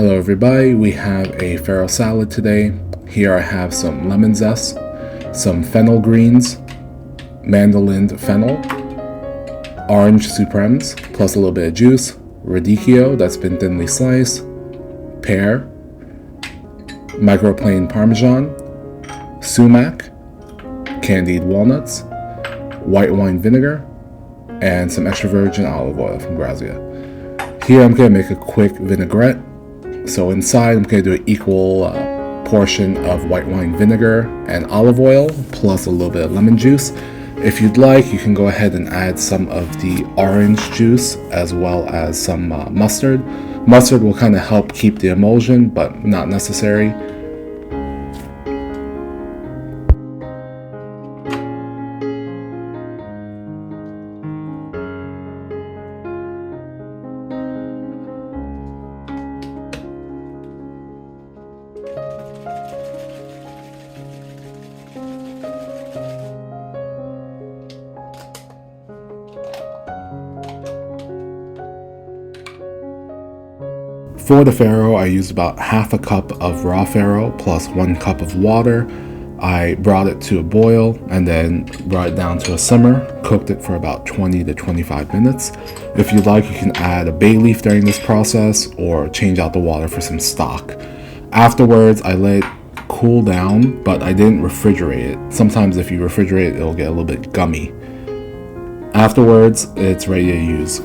Hello everybody, we have a farro salad today. Here I have some lemon zest, some fennel greens, mandolined fennel, orange supremes, plus a little bit of juice, radicchio that's been thinly sliced, pear, microplaned parmesan, sumac, candied walnuts, white wine vinegar, and some extra virgin olive oil from Grazia. Here I'm going to make a quick vinaigrette. So inside I'm going to do an equal portion of white wine vinegar and olive oil plus a little bit of lemon juice. If you'd like, you can go ahead and add some of the orange juice as well as some mustard. Mustard will kind of help keep the emulsion, but not necessary. For the farro, I used about half a cup of raw farro plus 1 cup of water. I brought it to a boil and then brought it down to a simmer, cooked it for about 20 to 25 minutes. If you'd like, you can add a bay leaf during this process or change out the water for some stock. Afterwards, I let it cool down, but I didn't refrigerate it. Sometimes if you refrigerate it, it'll get a little bit gummy. Afterwards, it's ready to use.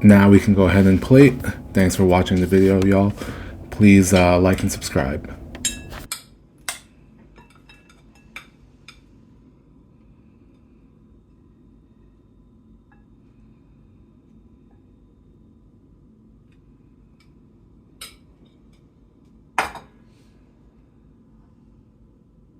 Now we can go ahead and plate. Thanks for watching the video, y'all. Please like and subscribe.